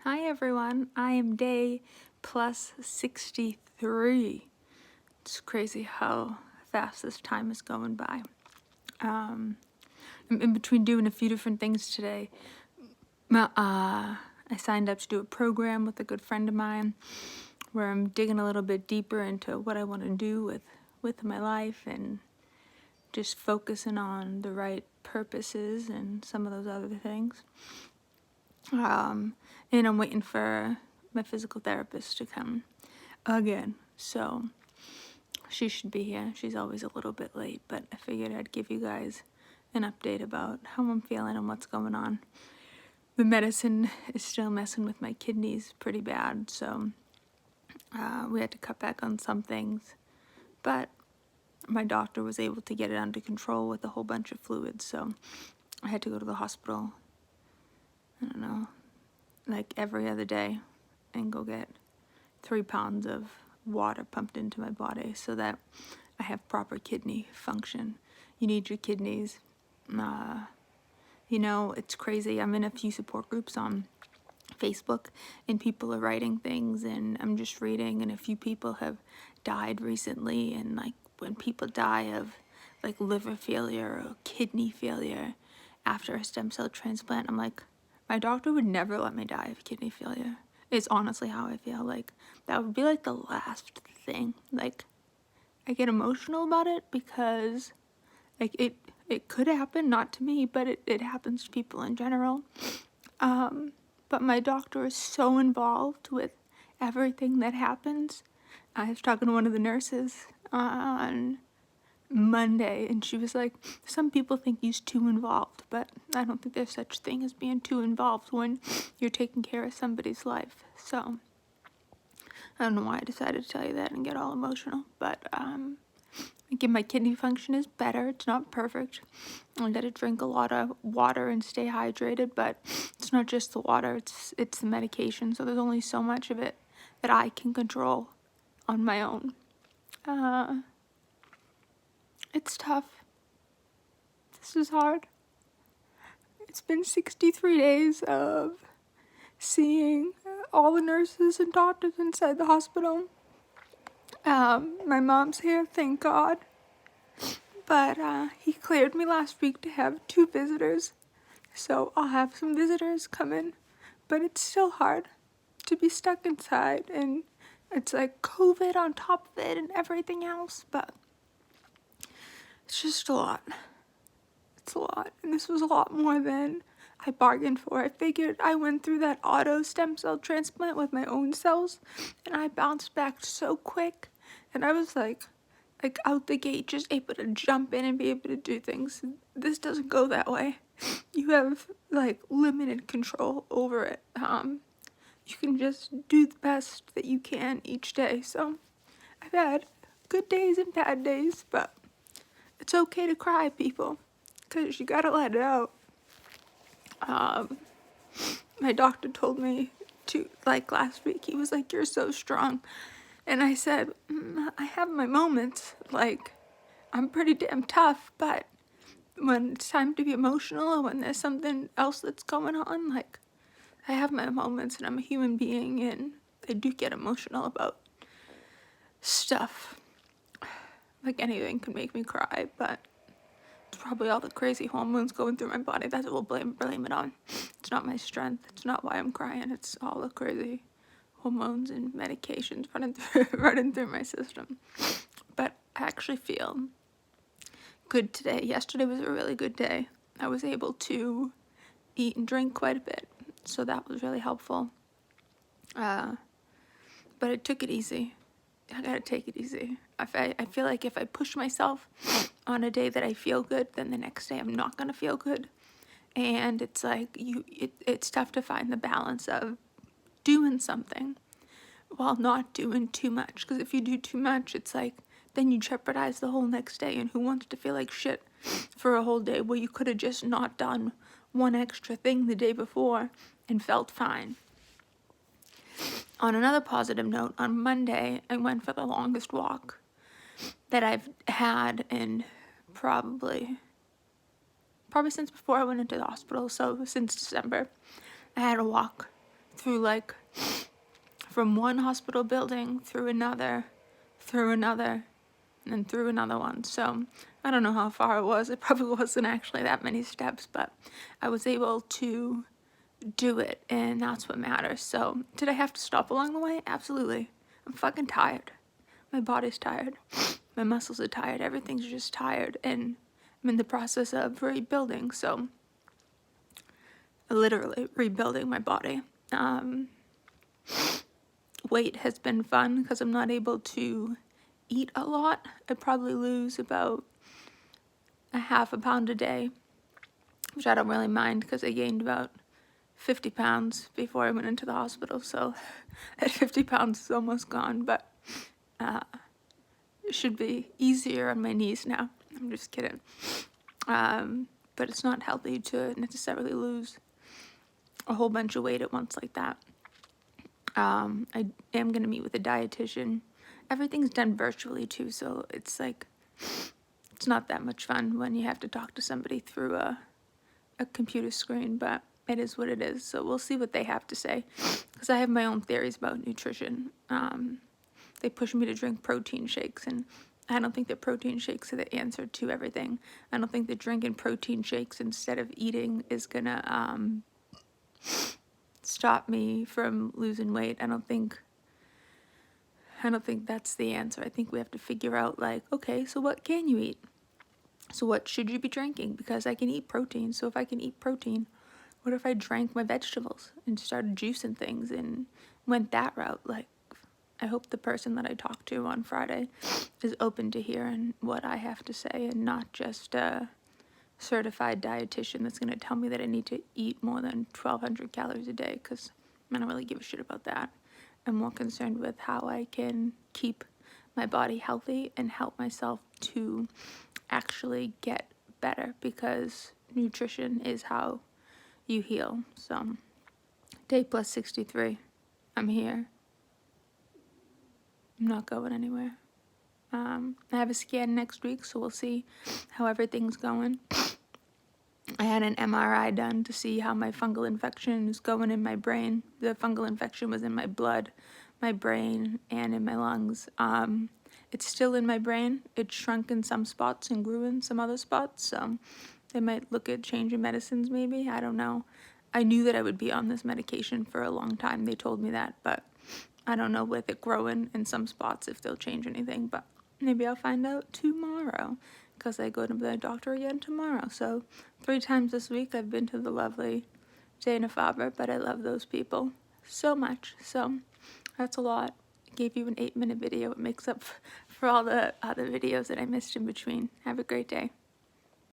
Hi everyone, I am day plus 63. It's crazy how fast this time is going by. I'm in between doing a few different things today. I signed up to do a program with a good friend of mine where I'm digging a little bit deeper into what I want to do with my life and just focusing on the right purposes and some of those other things. And I'm waiting for my physical therapist to come again. So she should be here. She's always a little bit late, but I figured I'd give you guys an update about how I'm feeling and what's going on. The medicine is still messing with my kidneys pretty bad, so we had to cut back on some things. But my doctor was able to get it under control with a whole bunch of fluids, so I had to go to the hospital, I don't know, like every other day and go get 3 pounds of water pumped into my body so that I have proper kidney function. You need your kidneys. It's crazy. I'm in a few support groups on Facebook and people are writing things and I'm just reading, and a few people have died recently, and like when people die of like liver failure or kidney failure after a stem cell transplant, I'm like, my doctor would never let me die of kidney failure. It's honestly how I feel. Like that would be like the last thing. Like I get emotional about it because like it could happen, not to me, but it happens to people in general. But my doctor is so involved with everything that happens. I was talking to one of the nurses on Monday, and she was like, some people think he's too involved, but I don't think there's such thing as being too involved when you're taking care of somebody's life. So I don't know why I decided to tell you that and get all emotional, but again, my kidney function is better. It's not perfect. I gotta drink a lot of water and stay hydrated, but it's not just the water, it's the medication. So there's only so much of it that I can control on my own. It's tough. This is hard. It's been 63 days of seeing all the nurses and doctors inside the hospital. My mom's here, thank God. But he cleared me last week to have 2 visitors. So I'll have some visitors come in. But it's still hard to be stuck inside, and it's like COVID on top of it and everything else. But it's just a lot. It's a lot. And this was a lot more than I bargained for. I figured I went through that auto stem cell transplant with my own cells, and I bounced back so quick. And I was like out the gate, just able to jump in and be able to do things. This doesn't go that way. You have like limited control over it. You can just do the best that you can each day. So I've had good days and bad days, but it's okay to cry, people, because you gotta let it out. My doctor told me to, like last week, he was like, you're so strong. And I said, I have my moments. Like, I'm pretty damn tough, but when it's time to be emotional or when there's something else that's going on, like, I have my moments, and I'm a human being, and I do get emotional about stuff. Like, anything can make me cry, but it's probably all the crazy hormones going through my body. That's what we'll blame it on. It's not my strength. It's not why I'm crying. It's all the crazy hormones and medications running through my system. But I actually feel good today. Yesterday was a really good day. I was able to eat and drink quite a bit, so that was really helpful. But I took it easy. I gotta take it easy. I feel like if I push myself on a day that I feel good, then the next day I'm not gonna feel good. And it's like it's tough to find the balance of doing something while not doing too much. Because if you do too much, it's like then you jeopardize the whole next day. And who wants to feel like shit for a whole day where you could have just not done one extra thing the day before and felt fine? On another positive note, on Monday, I went for the longest walk that I've had in probably since before I went into the hospital, so since December. I had a walk through like from one hospital building through another, and then through another one. So I don't know how far it was. It probably wasn't actually that many steps, but I was able to do it, and that's what matters. So did I have to stop along the way? Absolutely. I'm fucking tired. My body's tired. My muscles are tired. Everything's just tired, and I'm in the process of rebuilding. So literally rebuilding my body. Weight has been fun because I'm not able to eat a lot. I probably lose about a half a pound a day, which I don't really mind because I gained about 50 pounds before I went into the hospital. So at 50 pounds it's almost gone, but it should be easier on my knees now. I'm just kidding. But it's not healthy to necessarily lose a whole bunch of weight at once like that. I am going to meet with a dietitian. Everything's done virtually too, so it's like, it's not that much fun when you have to talk to somebody through a computer screen, but it is what it is. So we'll see what they have to say, because I have my own theories about nutrition. They push me to drink protein shakes, and I don't think that protein shakes are the answer to everything. I don't think that drinking protein shakes instead of eating is gonna stop me from losing weight. I don't think that's the answer. I think we have to figure out, like, okay, so what can you eat? So what should you be drinking? Because I can eat protein. So if I can eat protein, what if I drank my vegetables and started juicing things and went that route? Like, I hope the person that I talked to on Friday is open to hearing what I have to say, and not just a certified dietitian that's going to tell me that I need to eat more than 1,200 calories a day, because I don't really give a shit about that. I'm more concerned with how I can keep my body healthy and help myself to actually get better, because nutrition is how you heal. So day plus 63, I'm here. I'm not going anywhere. I have a scan next week, so we'll see how everything's going. I had an MRI done to see how my fungal infection is going in my brain. The fungal infection was in my blood, my brain, and in my lungs. It's still in my brain. It shrunk in some spots and grew in some other spots, so they might look at changing medicines maybe. I don't know. I knew that I would be on this medication for a long time. They told me that, but I don't know with it growing in some spots if they'll change anything, but maybe I'll find out tomorrow, because I go to the doctor again tomorrow. So 3 times this week I've been to the lovely Dana-Farber, but I love those people so much. So that's a lot. I gave you an 8-minute video. It makes up for all the other videos that I missed in between. Have a great day.